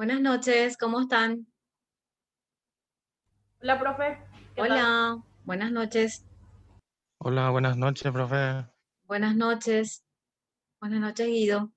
Buenas noches, ¿cómo están? Hola, profe, ¿qué tal? Hola, buenas noches, Hola, buenas noches, profe. buenas noches, buenas noches, Guido.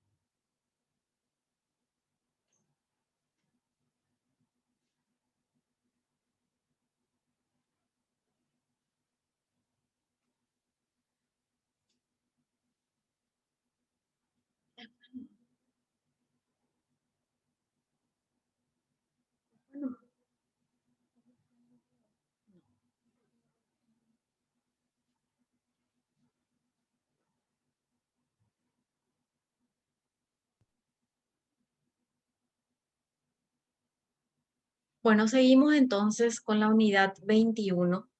Bueno, seguimos entonces con la unidad 21,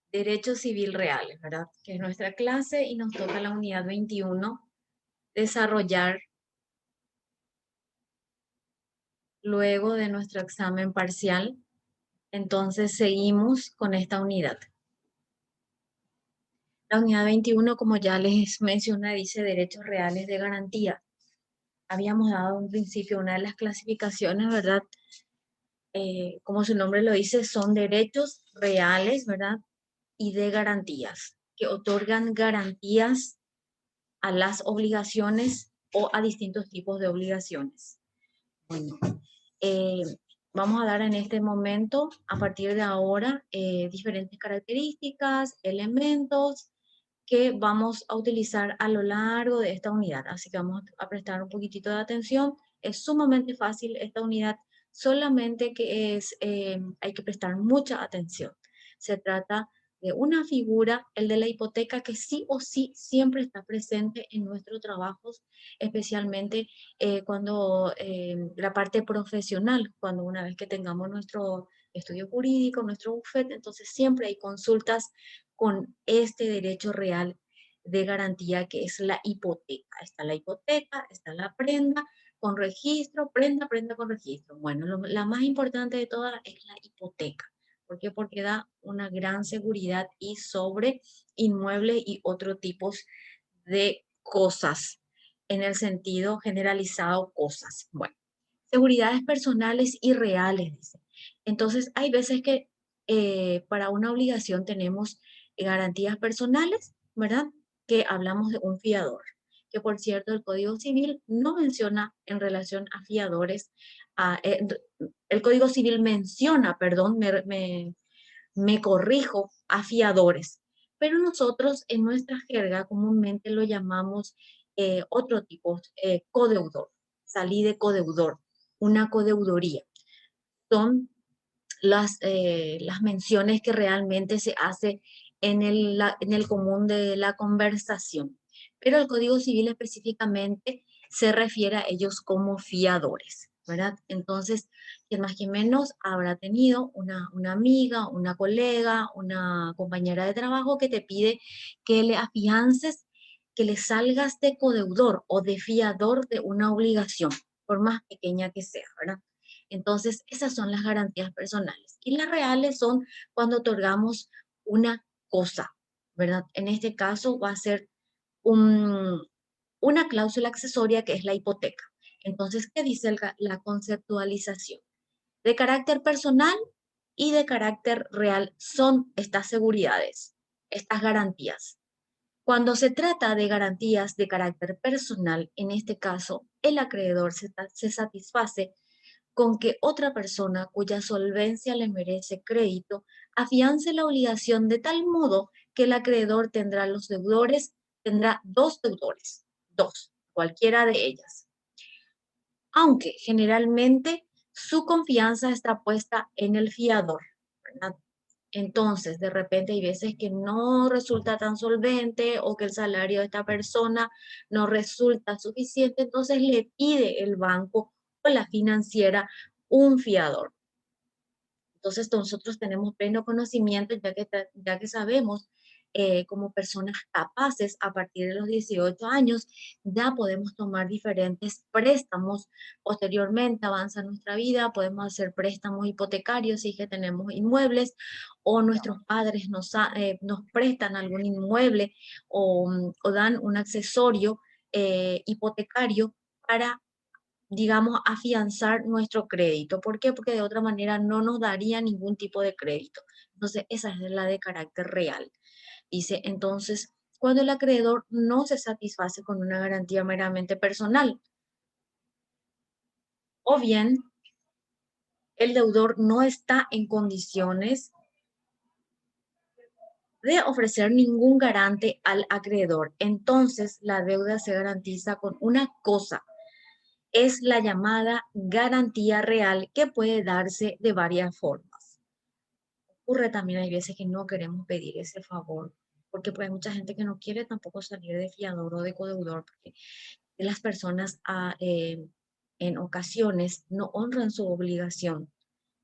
Derecho Civil Reales, ¿verdad? Que es nuestra clase y nos toca la unidad 21, desarrollar luego de nuestro examen parcial. Entonces seguimos con esta unidad. La unidad 21, como ya les mencioné, dice derechos reales de garantía. Habíamos dado en principio una de las clasificaciones, ¿verdad? Como su nombre lo dice, son derechos reales, ¿verdad? Y de garantías, que otorgan garantías a las obligaciones o a distintos tipos de obligaciones. Bueno, eh, vamos a dar en este momento, a partir de ahora, diferentes características, elementos que vamos a utilizar a lo largo de esta unidad. Así que vamos a prestar un poquitito de atención. Es sumamente fácil esta unidad, solamente que hay que prestar mucha atención. Se trata de una figura, el de la hipoteca, que sí o sí siempre está presente en nuestros trabajos, especialmente cuando la parte profesional, cuando una vez que tengamos nuestro estudio jurídico, nuestro bufete, entonces siempre hay consultas con este derecho real de garantía que es la hipoteca. Está la hipoteca, está la prenda con registro, prenda con registro. Bueno, la más importante de todas es la hipoteca. ¿Por qué? Porque da una gran seguridad y sobre inmuebles y otros tipos de cosas, en el sentido generalizado, cosas. Bueno, seguridades personales y reales, dice. Entonces, hay veces que para una obligación tenemos garantías personales, ¿verdad? Que hablamos de un fiador, que por cierto el Código Civil no menciona en relación a fiadores, el Código Civil menciona, perdón, me corrijo, a fiadores, pero nosotros en nuestra jerga comúnmente lo llamamos otro tipo, codeudor, salí de codeudor, una codeudoría. Son las menciones que realmente se hace en el común de la conversación. Pero el Código Civil específicamente se refiere a ellos como fiadores, ¿verdad? Entonces, quien más que menos habrá tenido una amiga, una colega, una compañera de trabajo que te pide que le afiances, que le salgas de codeudor o de fiador de una obligación, por más pequeña que sea, ¿verdad? Entonces, esas son las garantías personales. Y las reales son cuando otorgamos una cosa, ¿verdad? En este caso va a ser un- una cláusula accesoria que es la hipoteca. Entonces, ¿qué dice la conceptualización? De carácter personal y de carácter real son estas seguridades, estas garantías. Cuando se trata de garantías de carácter personal, en este caso, el acreedor se satisface con que otra persona cuya solvencia le merece crédito afiance la obligación de tal modo que el acreedor tendrá dos deudores, dos, cualquiera de ellas, aunque generalmente su confianza está puesta en el fiador, ¿verdad? Entonces, de repente hay veces que no resulta tan solvente o que el salario de esta persona no resulta suficiente, entonces le pide el banco o la financiera un fiador. Entonces nosotros tenemos pleno conocimiento, ya que sabemos como personas capaces a partir de los 18 años, ya podemos tomar diferentes préstamos. Posteriormente avanza nuestra vida, podemos hacer préstamos hipotecarios si es que tenemos inmuebles o nuestros padres nos prestan algún inmueble o dan un accesorio hipotecario para, digamos, afianzar nuestro crédito. ¿Por qué? Porque de otra manera no nos daría ningún tipo de crédito. Entonces, esa es la de carácter real. Dice, entonces, cuando el acreedor no se satisface con una garantía meramente personal, o bien el deudor no está en condiciones de ofrecer ningún garante al acreedor. Entonces, la deuda se garantiza con una cosa, es la llamada garantía real, que puede darse de varias formas. Ocurre también, hay veces que no queremos pedir ese favor, porque pues, hay mucha gente que no quiere tampoco salir de fiador o de codeudor, porque las personas en ocasiones no honran su obligación.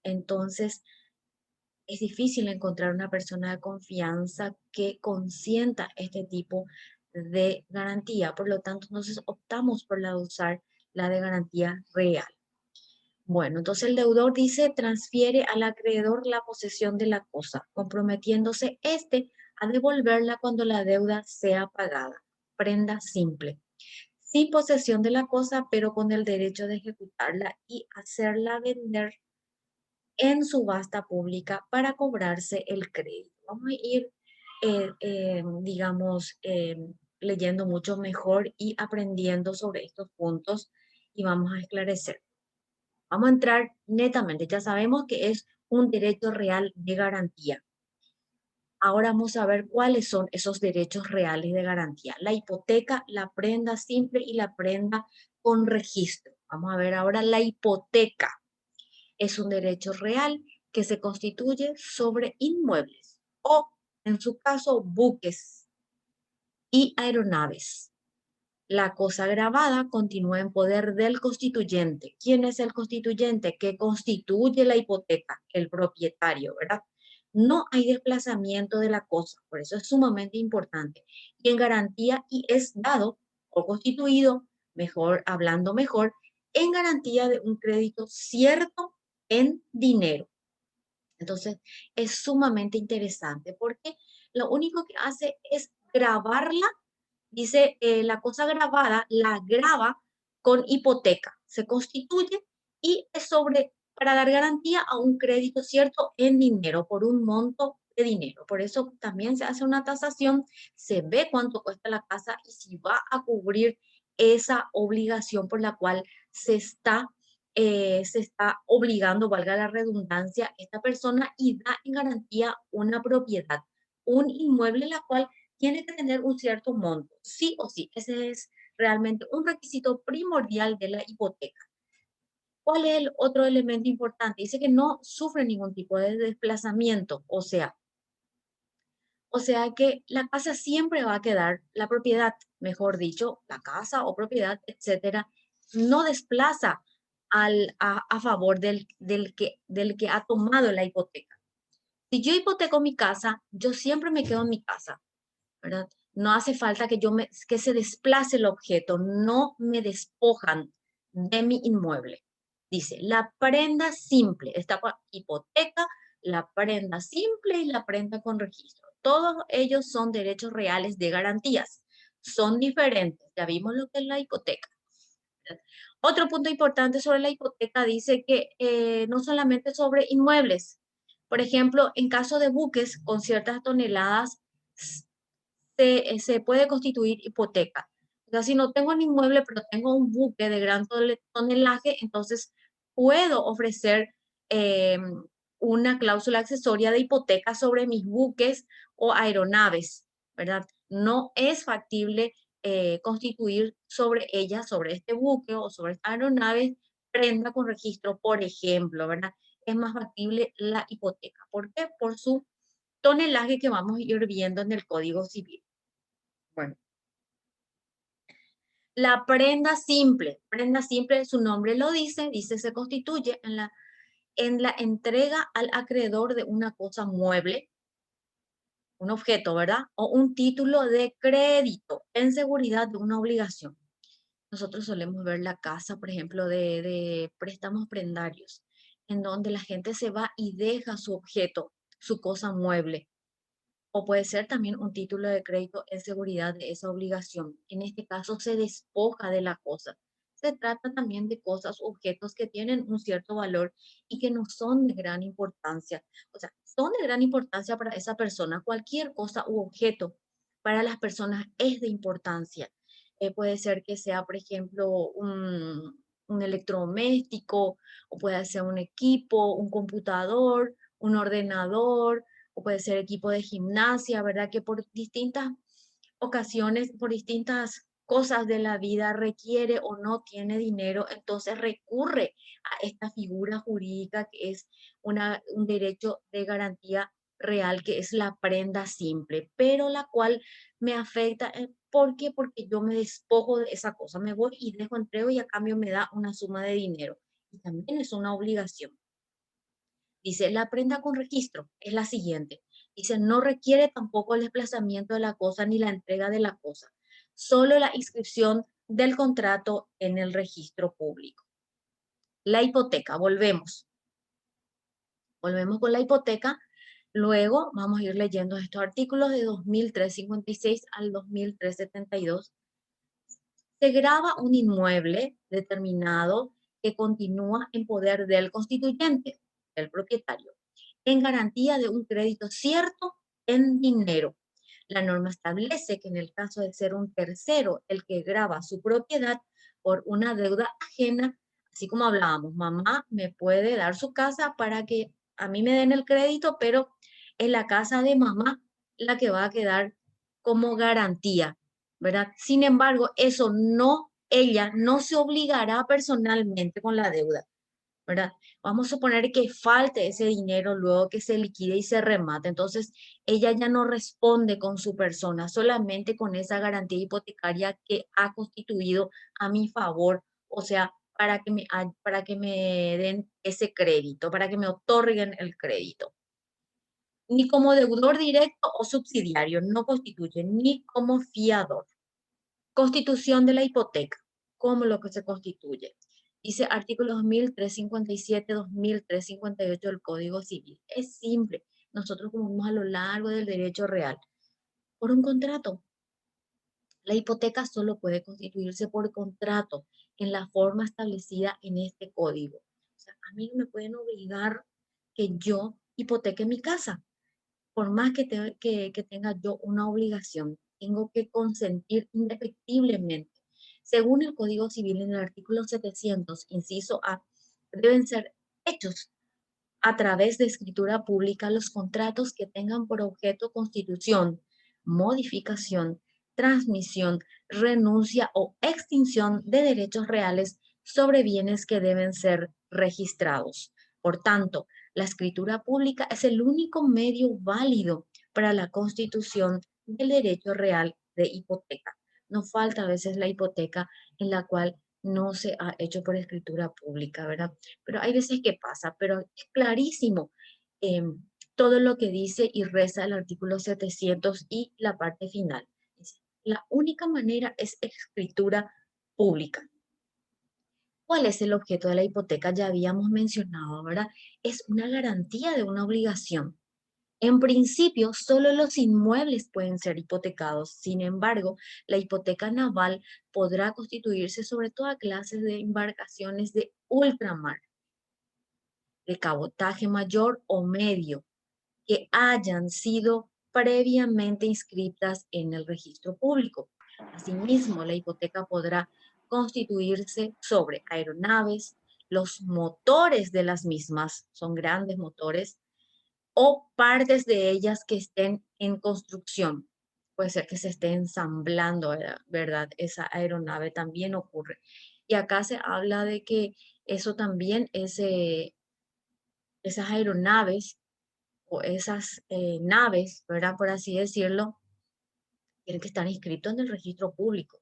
Entonces, es difícil encontrar una persona de confianza que consienta este tipo de garantía. Por lo tanto, entonces optamos por la de usar la de garantía real. Bueno, entonces el deudor dice, transfiere al acreedor la posesión de la cosa, comprometiéndose este a devolverla cuando la deuda sea pagada. Prenda simple. Sin posesión de la cosa, pero con el derecho de ejecutarla y hacerla vender en subasta pública para cobrarse el crédito. Vamos a ir, digamos, leyendo mucho mejor y aprendiendo sobre estos puntos y vamos a esclarecer. Vamos a entrar netamente, ya sabemos que es un derecho real de garantía. Ahora vamos a ver cuáles son esos derechos reales de garantía. La hipoteca, la prenda simple y la prenda con registro. Vamos a ver ahora la hipoteca. Es un derecho real que se constituye sobre inmuebles o, en su caso, buques y aeronaves. La cosa grabada continúa en poder del constituyente. ¿Quién es el constituyente? ¿Qué constituye la hipoteca? El propietario, ¿verdad? No hay desplazamiento de la cosa, por eso es sumamente importante. Y en garantía y es dado o constituido, mejor hablando mejor, en garantía de un crédito cierto en dinero. Entonces, es sumamente interesante porque lo único que hace es grabarla. Dice, la cosa grabada la graba con hipoteca, se constituye y es sobre, para dar garantía a un crédito cierto en dinero, por un monto de dinero. Por eso también se hace una tasación, se ve cuánto cuesta la casa y si va a cubrir esa obligación por la cual se está obligando, valga la redundancia, esta persona y da en garantía una propiedad, un inmueble, la cual tiene que tener un cierto monto, sí o sí. Ese es realmente un requisito primordial de la hipoteca. ¿Cuál es el otro elemento importante? Dice que no sufre ningún tipo de desplazamiento, o sea que la casa siempre va a quedar, la propiedad, mejor dicho, la casa o propiedad, etcétera, no desplaza a favor del que ha tomado la hipoteca. Si yo hipoteco mi casa, yo siempre me quedo en mi casa, ¿verdad? No hace falta que se desplace el objeto, no me despojan de mi inmueble. Dice, la prenda simple, esta hipoteca, la prenda simple y la prenda con registro. Todos ellos son derechos reales de garantías. Son diferentes. Ya vimos lo que es la hipoteca. Otro punto importante sobre la hipoteca dice que no solamente sobre inmuebles. Por ejemplo, en caso de buques con ciertas toneladas, se puede constituir hipoteca. O sea, si no tengo un inmueble, pero tengo un buque de gran tonelaje, entonces puedo ofrecer eh, una cláusula accesoria de hipoteca sobre mis buques o aeronaves, ¿verdad? No es factible constituir sobre ella, sobre este buque o sobre esta aeronave, prenda con registro, por ejemplo, ¿verdad? Es más factible la hipoteca. ¿Por qué? Por su tonelaje que vamos a ir viendo en el Código Civil. Bueno, la prenda simple, su nombre lo dice, se constituye en la entrega al acreedor de una cosa mueble, un objeto, ¿verdad? O un título de crédito en seguridad de una obligación. Nosotros solemos ver la casa, por ejemplo, de préstamos prendarios, en donde la gente se va y deja su objeto, su cosa mueble. O puede ser también un título de crédito en seguridad de esa obligación. En este caso se despoja de la cosa, se trata también de cosas, objetos que tienen un cierto valor y que no son de gran importancia. O sea, son de gran importancia para esa persona. Cualquier cosa u objeto para las personas es de importancia. Puede ser que sea, por ejemplo, un electrodoméstico, o puede ser un equipo, un computador, un ordenador, o puede ser equipo de gimnasia, ¿verdad? Que por distintas ocasiones, por distintas cosas de la vida requiere o no tiene dinero, entonces recurre a esta figura jurídica que es un derecho de garantía real, que es la prenda simple, pero la cual me afecta. ¿Por qué? Porque yo me despojo de esa cosa, me voy y dejo entrego y a cambio me da una suma de dinero. Y también es una obligación. Dice, la prenda con registro es la siguiente. Dice, no requiere tampoco el desplazamiento de la cosa ni la entrega de la cosa, solo la inscripción del contrato en el registro público. La hipoteca, volvemos con la hipoteca. Luego vamos a ir leyendo estos artículos de 2356 al 2372. Se grava un inmueble determinado que continúa en poder del constituyente, del propietario, en garantía de un crédito cierto en dinero. La norma establece que en el caso de ser un tercero el que grava su propiedad por una deuda ajena, así como hablábamos, mamá me puede dar su casa para que a mí me den el crédito, pero es la casa de mamá la que va a quedar como garantía, ¿verdad? Sin embargo, eso no, ella no se obligará personalmente con la deuda, ¿verdad? Vamos a suponer que falte ese dinero luego que se liquide y se remate. Entonces, ella ya no responde con su persona, solamente con esa garantía hipotecaria que ha constituido a mi favor, o sea, para que me den ese crédito, para que me otorguen el crédito. Ni como deudor directo o subsidiario, no constituye, ni como fiador. Constitución de la hipoteca, ¿cómo lo que se constituye? Dice artículo 2357, 2358 del Código Civil. Es simple. Nosotros como vamos a lo largo del derecho real. Por un contrato. La hipoteca solo puede constituirse por contrato en la forma establecida en este código. O sea, a mí no me pueden obligar que yo hipoteque mi casa. Por más que tenga yo una obligación, tengo que consentir indefectiblemente. Según el Código Civil, en el artículo 700, inciso A, deben ser hechos a través de escritura pública los contratos que tengan por objeto constitución, modificación, transmisión, renuncia o extinción de derechos reales sobre bienes que deben ser registrados. Por tanto, la escritura pública es el único medio válido para la constitución del derecho real de hipoteca. No falta a veces la hipoteca en la cual no se ha hecho por escritura pública, ¿verdad? Pero hay veces que pasa, pero es clarísimo eh, todo lo que dice y reza el artículo 700 y la parte final. La única manera es escritura pública. ¿Cuál es el objeto de la hipoteca? Ya habíamos mencionado, ¿verdad? Es una garantía de una obligación. En principio, solo los inmuebles pueden ser hipotecados. Sin embargo, la hipoteca naval podrá constituirse sobre toda clase de embarcaciones de ultramar, de cabotaje mayor o medio, que hayan sido previamente inscritas en el registro público. Asimismo, la hipoteca podrá constituirse sobre aeronaves, los motores de las mismas, son grandes motores, o partes de ellas que estén en construcción. Puede ser que se esté ensamblando, ¿verdad? Esa aeronave también ocurre. Y acá se habla de que eso también es, esas aeronaves o esas naves, ¿verdad? Por así decirlo, tienen que estar inscritos en el registro público.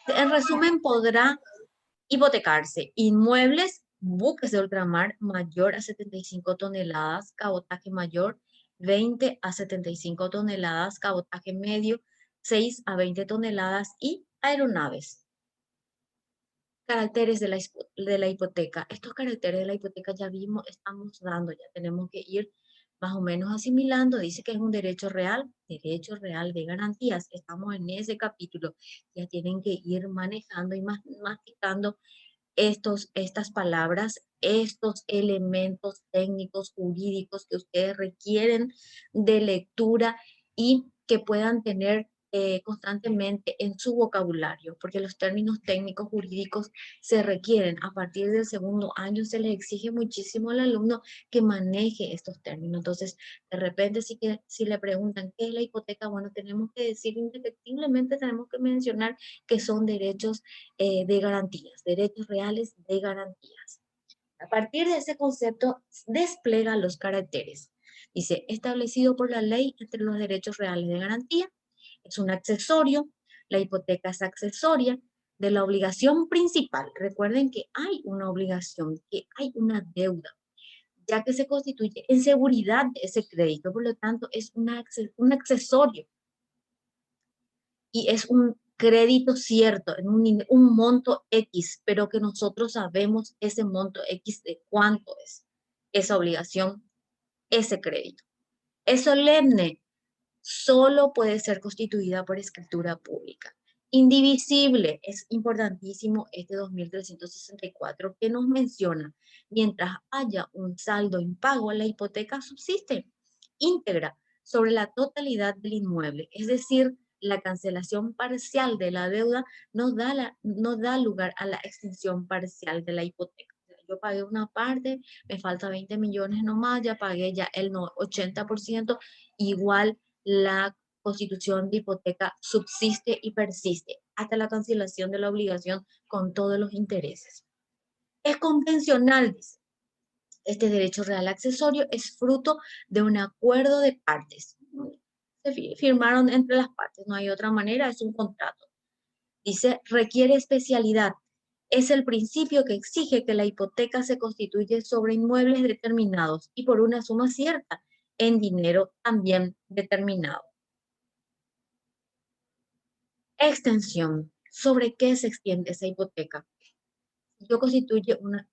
En resumen, podrá hipotecarse inmuebles, buques de ultramar mayor a 75 toneladas, cabotaje mayor 20 a 75 toneladas, cabotaje medio 6 a 20 toneladas y aeronaves. Caracteres de la hipoteca. Estos caracteres de la hipoteca ya vimos, estamos dando, ya tenemos que ir más o menos asimilando, dice que es un derecho real de garantías. Estamos en ese capítulo. Ya tienen que ir manejando y masticando estas palabras, estos elementos técnicos, jurídicos que ustedes requieren de lectura y que puedan tener constantemente en su vocabulario, porque los términos técnicos jurídicos se requieren. A partir del segundo año se les exige muchísimo al alumno que maneje estos términos. Entonces, de repente, si le preguntan qué es la hipoteca, bueno, tenemos que decir indefectiblemente, tenemos que mencionar que son derechos de garantías, derechos reales de garantías. A partir de ese concepto, despliega los caracteres. Dice, establecido por la ley entre los derechos reales de garantía, es un accesorio, la hipoteca es accesoria de la obligación principal. Recuerden que hay una obligación, que hay una deuda, ya que se constituye en seguridad de ese crédito, por lo tanto es un accesorio y es un crédito cierto, en un monto X, pero que nosotros sabemos ese monto X de cuánto es esa obligación, ese crédito. Es solemne, solo puede ser constituida por escritura pública. Indivisible, es importantísimo este 2364 que nos menciona, mientras haya un saldo impago, la hipoteca subsiste íntegra sobre la totalidad del inmueble, es decir, la cancelación parcial de la deuda no da lugar a la extinción parcial de la hipoteca. Yo pagué una parte, me falta 20 millones nomás, ya pagué ya el 80%, igual la constitución de hipoteca subsiste y persiste hasta la cancelación de la obligación con todos los intereses. Es convencional, dice. Este derecho real accesorio es fruto de un acuerdo de partes. Se firmaron entre las partes, no hay otra manera, es un contrato. Dice, requiere especialidad. Es el principio que exige que la hipoteca se constituye sobre inmuebles determinados y por una suma cierta, en dinero también determinado. Extensión. ¿Sobre qué se extiende esa hipoteca? Yo constituyo, una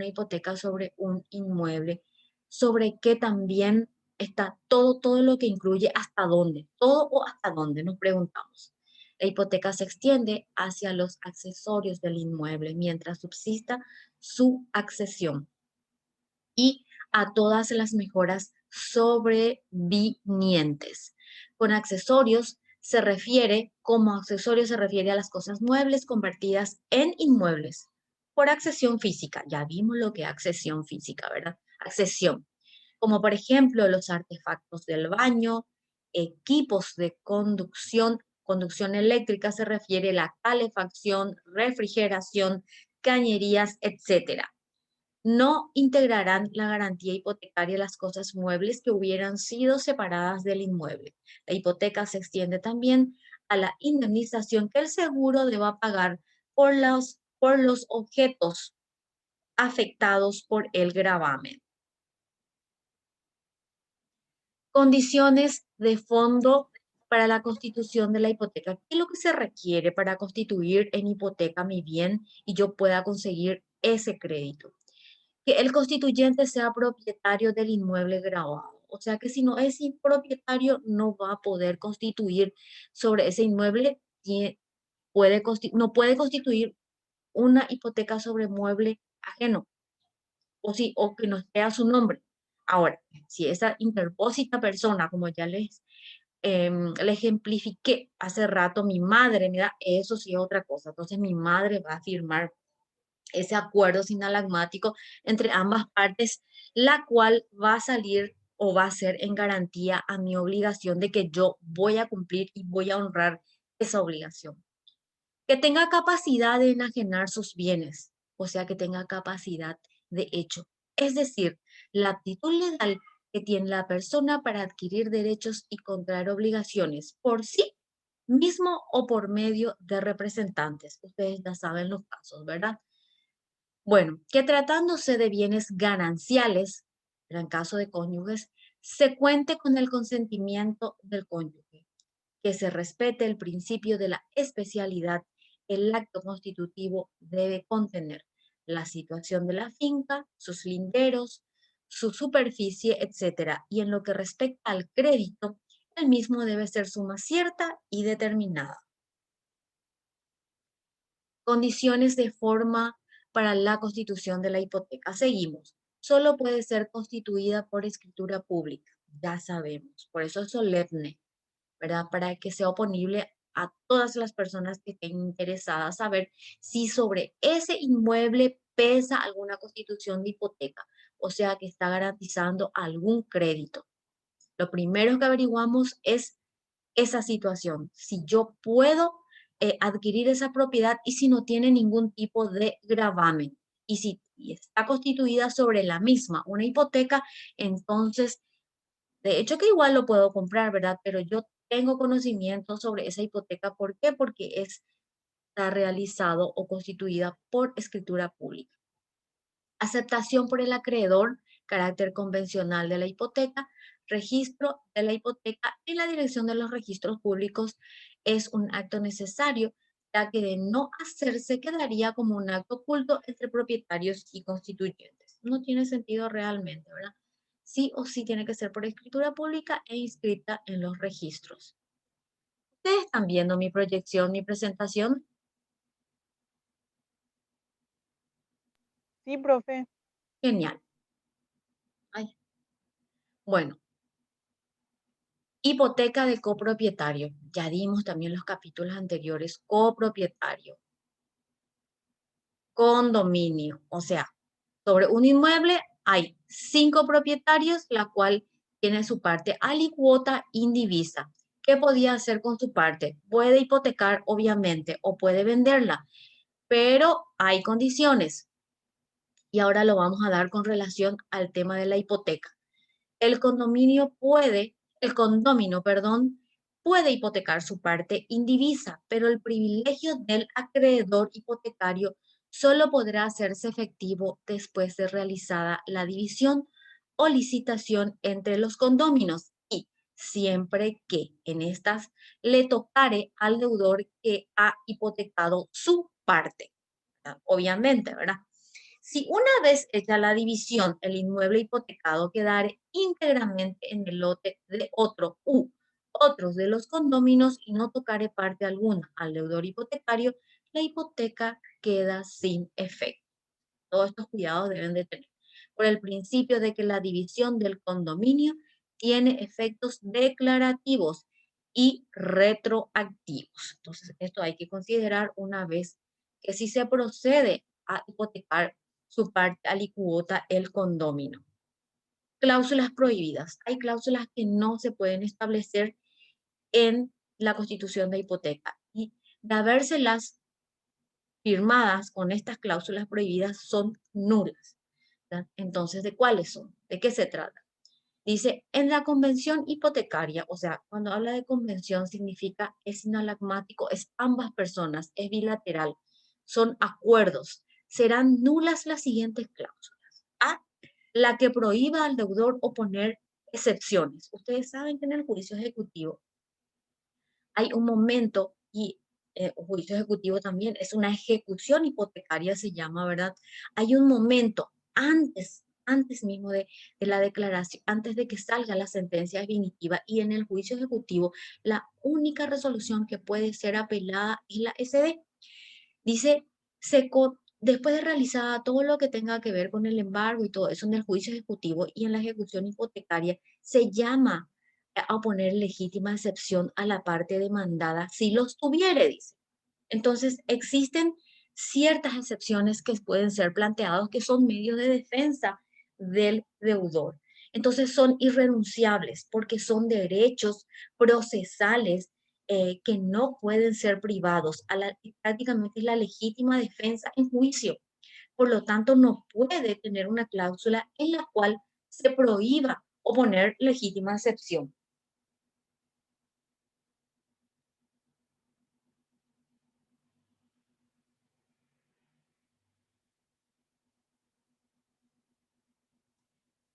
hipoteca sobre un inmueble, sobre qué también está todo lo que incluye hasta dónde, todo o hasta dónde, nos preguntamos. La hipoteca se extiende hacia los accesorios del inmueble mientras subsista su accesión y a todas las mejoras sobrevinientes. Con accesorios como accesorio se refiere a las cosas muebles convertidas en inmuebles por accesión física. Ya vimos lo que es accesión física, ¿verdad? Accesión. Como por ejemplo los artefactos del baño, equipos de conducción eléctrica se refiere a la calefacción, refrigeración, cañerías, etcétera. No integrarán la garantía hipotecaria las cosas muebles que hubieran sido separadas del inmueble. La hipoteca se extiende también a la indemnización que el seguro deba pagar por los objetos afectados por el gravamen. Condiciones de fondo para la constitución de la hipoteca. ¿Qué es lo que se requiere para constituir en hipoteca mi bien y yo pueda conseguir ese crédito? Que el constituyente sea propietario del inmueble gravado. O sea que si no es propietario, no va a poder constituir sobre ese inmueble, no puede constituir una hipoteca sobre mueble ajeno, o que no esté a su nombre. Ahora, si esa interpósita persona, como ya le ejemplifiqué hace rato, mi madre, mira, eso sí es otra cosa. Entonces mi madre va a firmar ese acuerdo sinalagmático entre ambas partes, la cual va a salir o va a ser en garantía a mi obligación de que yo voy a cumplir y voy a honrar esa obligación. Que tenga capacidad de enajenar sus bienes, o sea, que tenga capacidad de hecho. Es decir, la aptitud legal que tiene la persona para adquirir derechos y contraer obligaciones por sí mismo o por medio de representantes. Ustedes ya saben los casos, ¿verdad? Bueno, que tratándose de bienes gananciales, en caso de cónyuges, se cuente con el consentimiento del cónyuge, que se respete el principio de la especialidad. El acto constitutivo debe contener la situación de la finca, sus linderos, su superficie, etcétera. Y en lo que respecta al crédito, el mismo debe ser suma cierta y determinada. Condiciones de forma para la constitución de la hipoteca. Seguimos. Solo puede ser constituida por escritura pública. Ya sabemos. Por eso es solemne, ¿verdad? Para que sea oponible a todas las personas que estén interesadas saber si sobre ese inmueble pesa alguna constitución de hipoteca, o sea, que está garantizando algún crédito. Lo primero que averiguamos es esa situación, si yo puedo adquirir esa propiedad y si no tiene ningún tipo de gravamen. Y si está constituida sobre la misma una hipoteca, entonces, de hecho que igual lo puedo comprar, ¿verdad? Pero yo tengo conocimiento sobre esa hipoteca. ¿Por qué? Porque está realizado o constituida por escritura pública. Aceptación por el acreedor, carácter convencional de la hipoteca, registro de la hipoteca en la dirección de los registros públicos es un acto necesario, ya que de no hacerse quedaría como un acto oculto entre propietarios y constituyentes. No tiene sentido realmente, ¿verdad? Sí o sí tiene que ser por escritura pública e inscrita en los registros. Ustedes están viendo mi proyección, mi presentación. Sí, profe. Genial. Ay. Bueno, hipoteca de copropietario. Ya dimos también los capítulos anteriores. Copropietario. Condominio. O sea, sobre un inmueble hay 5 propietarios, la cual tiene su parte alicuota indivisa. ¿Qué podía hacer con su parte? Puede hipotecar, obviamente, o puede venderla, pero hay condiciones. Y ahora lo vamos a dar con relación al tema de la hipoteca. El condominio, perdón, puede hipotecar su parte indivisa, pero el privilegio del acreedor hipotecario solo podrá hacerse efectivo después de realizada la división o licitación entre los condóminos y siempre que en estas le tocare al deudor que ha hipotecado su parte. Obviamente, ¿verdad? Si una vez hecha la división, el inmueble hipotecado quedare íntegramente en el lote de otro u otros de los condóminos y no tocare parte alguna al deudor hipotecario, la hipoteca queda sin efecto. Todos estos cuidados deben de tener. Por el principio de que la división del condominio tiene efectos declarativos y retroactivos. Entonces, esto hay que considerar una vez que si se procede a hipotecar su parte alicuota el condomino. Cláusulas prohibidas. Hay cláusulas que no se pueden establecer en la constitución de hipoteca y de habérselas firmadas con estas cláusulas prohibidas son nulas. ¿Verdad? Entonces, ¿de cuáles son? ¿De qué se trata? Dice, en la convención hipotecaria, o sea, cuando habla de convención significa es inalagmático, es ambas personas, es bilateral, son acuerdos. Serán nulas las siguientes cláusulas. A, la que prohíba al deudor oponer excepciones. Ustedes saben que en el juicio ejecutivo hay un momento y juicio ejecutivo también es una ejecución hipotecaria, se llama, ¿verdad? Hay un momento antes mismo de la declaración, antes de que salga la sentencia definitiva y en el juicio ejecutivo, la única resolución que puede ser apelada es la SD. Dice, después de realizada todo lo que tenga que ver con el embargo y todo eso en el juicio ejecutivo y en la ejecución hipotecaria, se llama a oponer legítima excepción a la parte demandada si los tuviere, dice. Entonces, existen ciertas excepciones que pueden ser planteados que son medios de defensa del deudor. Entonces, son irrenunciables porque son derechos procesales que no pueden ser privados. Prácticamente es la legítima defensa en juicio. Por lo tanto, no puede tener una cláusula en la cual se prohíba oponer legítima excepción.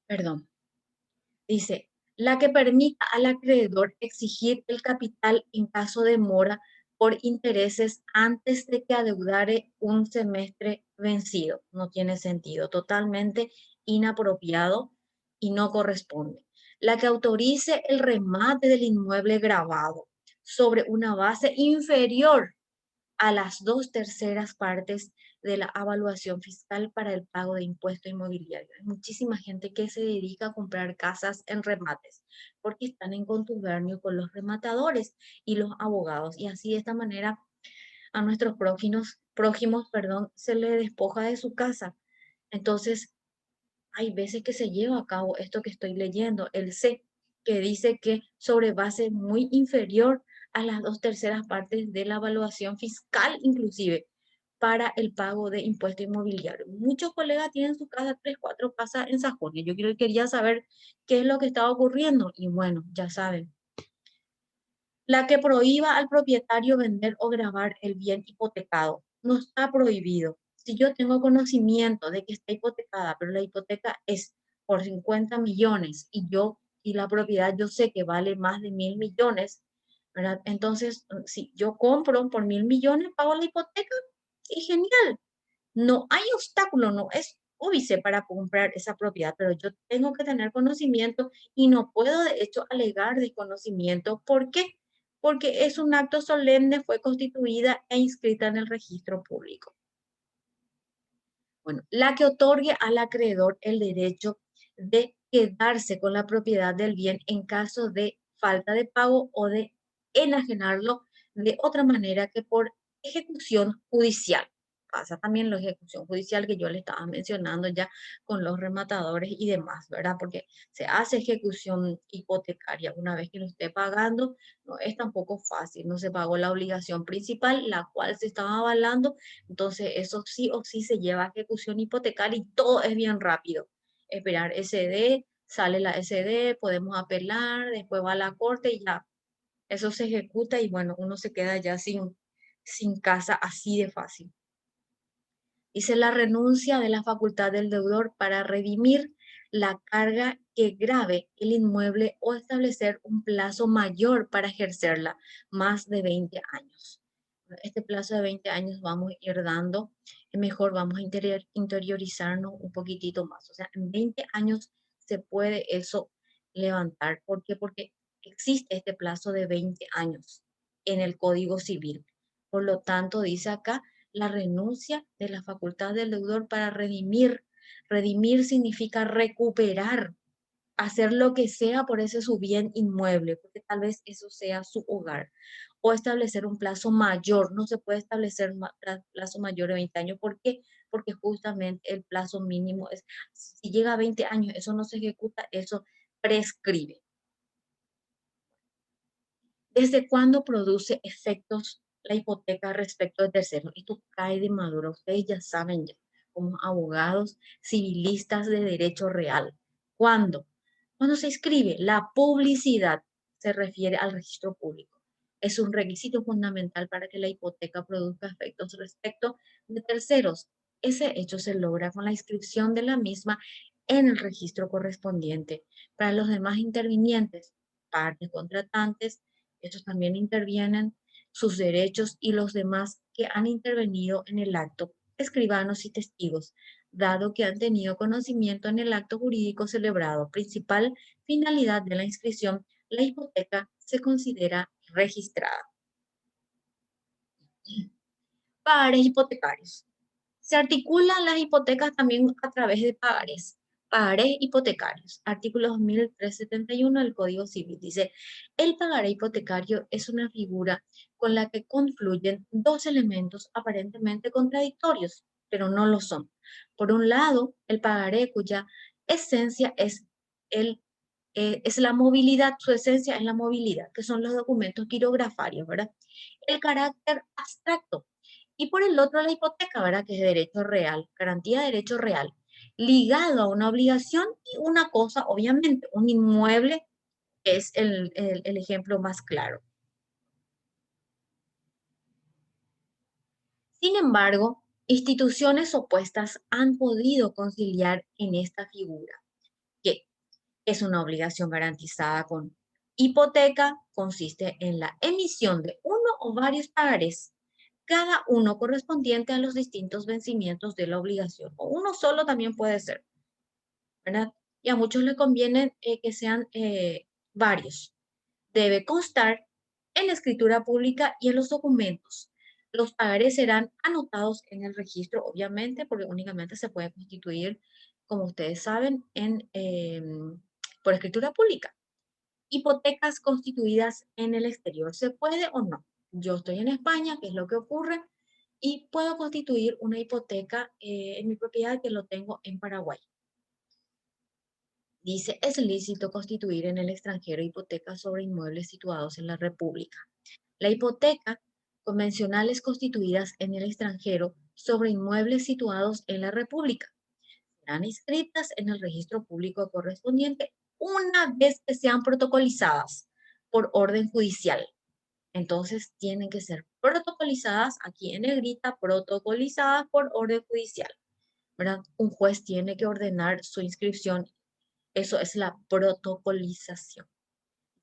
Perdón. Dice, la que permita al acreedor exigir el capital en caso de mora por intereses antes de que adeudare un semestre vencido. No tiene sentido, totalmente inapropiado y no corresponde. La que autorice el remate del inmueble gravado sobre una base inferior a las 2/3 partes de la evaluación fiscal para el pago de impuesto inmobiliario. Hay muchísima gente que se dedica a comprar casas en remates porque están en contubernio con los rematadores y los abogados. Y así de esta manera a nuestros prójimos, se le despoja de su casa. Entonces, hay veces que se lleva a cabo esto que estoy leyendo, el C, que dice que sobre base muy inferior a las 2/3 partes de la evaluación fiscal, inclusive, para el pago de impuesto inmobiliario. Muchos colegas tienen su casa, 3, 4 casas en Sajonia. Yo quería saber qué es lo que estaba ocurriendo y bueno, ya saben. La que prohíba al propietario vender o gravar el bien hipotecado. No está prohibido. Si yo tengo conocimiento de que está hipotecada, pero la hipoteca es por 50 millones y la propiedad yo sé que vale más de 1.000 millones, ¿verdad? Entonces, si yo compro por 1.000 millones, pago la hipoteca y genial. No hay obstáculo, no es óbice para comprar esa propiedad, pero yo tengo que tener conocimiento y no puedo de hecho alegar desconocimiento. ¿Por qué? Porque es un acto solemne, fue constituida e inscrita en el registro público. Bueno, la que otorgue al acreedor el derecho de quedarse con la propiedad del bien en caso de falta de pago o de enajenarlo de otra manera que por ejecución judicial. Pasa también la ejecución judicial que yo le estaba mencionando ya con los rematadores y demás, ¿verdad? Porque se hace ejecución hipotecaria una vez que lo esté pagando, no es tampoco fácil, no se pagó la obligación principal, la cual se estaba avalando, entonces eso sí o sí se lleva a ejecución hipotecaria y todo es bien rápido. Esperar SD, sale la SD, podemos apelar, después va a la corte y ya eso se ejecuta y bueno, uno se queda ya sin casa así de fácil. Dice la renuncia de la facultad del deudor para redimir la carga que grave el inmueble o establecer un plazo mayor para ejercerla, más de 20 años. Este plazo de 20 años vamos a ir dando, mejor vamos a interiorizarnos un poquitito más. O sea, en 20 años se puede eso levantar. ¿Por qué? Porque existe este plazo de 20 años en el Código Civil. Por lo tanto, dice acá, la renuncia de la facultad del deudor para redimir. Redimir significa recuperar, hacer lo que sea por ese su bien inmueble, porque tal vez eso sea su hogar. O establecer un plazo mayor. No se puede establecer plazo mayor de 20 años. ¿Por qué? Porque justamente el plazo mínimo es, si llega a 20 años, eso no se ejecuta, eso prescribe. ¿Desde cuándo produce efectos la hipoteca respecto de terceros? Esto cae de maduro. Ustedes ya saben ya, como abogados civilistas de derecho real. ¿Cuándo? Cuando se inscribe, la publicidad se refiere al registro público. Es un requisito fundamental para que la hipoteca produzca efectos respecto de terceros. Ese hecho se logra con la inscripción de la misma en el registro correspondiente. Para los demás intervinientes, partes contratantes, estos también intervienen sus derechos y los demás que han intervenido en el acto, escribanos y testigos, dado que han tenido conocimiento en el acto jurídico celebrado. Principal finalidad de la inscripción, la hipoteca se considera registrada. Pagarés hipotecarios. Se articulan las hipotecas también a través de pagarés. Pagarés hipotecarios. Artículo 2371 del Código Civil. Dice, el pagaré hipotecario es una figura con la que confluyen dos elementos aparentemente contradictorios, pero no lo son. Por un lado, el pagaré cuya esencia es la movilidad, su esencia es la movilidad, que son los documentos quirografarios, ¿verdad? El carácter abstracto. Y por el otro, la hipoteca, ¿verdad? Que es derecho real, garantía de derecho real, ligado a una obligación y una cosa, obviamente, un inmueble es el ejemplo más claro. Sin embargo, instituciones opuestas han podido conciliar en esta figura, que es una obligación garantizada con hipoteca, consiste en la emisión de uno o varios pagarés, cada uno correspondiente a los distintos vencimientos de la obligación, o uno solo también puede ser, ¿verdad? y a muchos les conviene que sean varios. Debe constar en la escritura pública y en los documentos. Los pagarés serán anotados en el registro, obviamente, porque únicamente se puede constituir, como ustedes saben, por escritura pública. Hipotecas constituidas en el exterior, ¿se puede o no? Yo estoy en España, ¿qué es lo que ocurre? Y puedo constituir una hipoteca en mi propiedad que lo tengo en Paraguay. Dice, es lícito constituir en el extranjero hipotecas sobre inmuebles situados en la República. La hipoteca convencionales constituidas en el extranjero sobre inmuebles situados en la República serán inscritas en el registro público correspondiente una vez que sean protocolizadas por orden judicial. Entonces tienen que ser protocolizadas, aquí en negrita, protocolizadas por orden judicial, ¿verdad? Un juez tiene que ordenar su inscripción. Eso es la protocolización.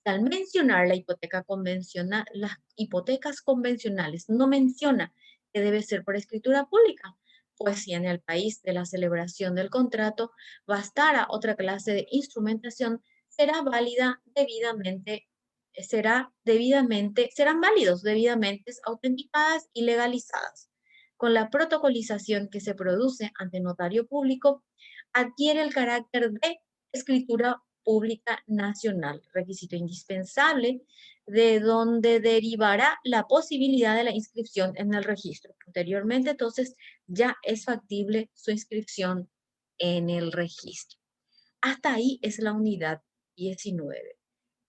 Al mencionar la hipoteca convencional, las hipotecas convencionales no menciona que debe ser por escritura pública, pues si en el país de la celebración del contrato bastara otra clase de instrumentación, será válida debidamente, serán válidos debidamente autenticadas y legalizadas. Con la protocolización que se produce ante notario público, adquiere el carácter de escritura pública nacional, requisito indispensable de donde derivará la posibilidad de la inscripción en el registro. Posteriormente, entonces, ya es factible su inscripción en el registro. Hasta ahí es la unidad 19.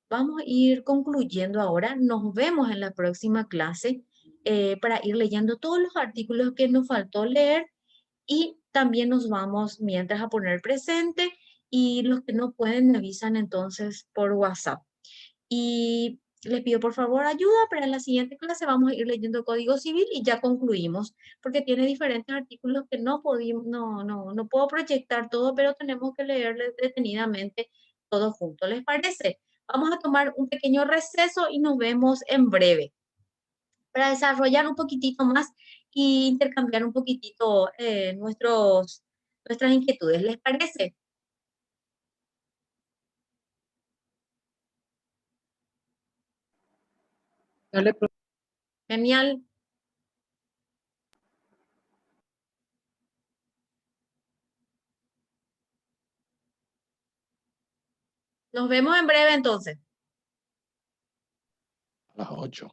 Vamos a ir concluyendo ahora. Nos vemos en la próxima clase para ir leyendo todos los artículos que nos faltó leer y también nos vamos mientras a poner presente y los que no pueden me avisan entonces por WhatsApp. Y les pido por favor ayuda para la siguiente clase. Vamos a ir leyendo Código Civil y ya concluimos porque tiene diferentes artículos que no puedo proyectar todo, pero tenemos que leerles detenidamente todo junto. ¿Les parece? Vamos a tomar un pequeño receso y nos vemos en breve para desarrollar un poquitito más e intercambiar un poquitito nuestras inquietudes. ¿Les parece? Dale, Genial. Nos vemos en breve entonces. A las 8.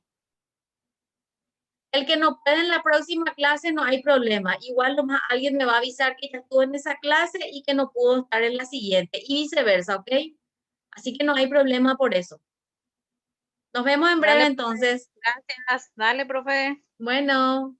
El que no puede en la próxima clase no hay problema. Igual nomás alguien me va a avisar que ya estuvo en esa clase y que no pudo estar en la siguiente y viceversa, ¿ok? Así que no hay problema por eso. Nos vemos en breve dale, entonces. gracias. Dale, profe. Bueno.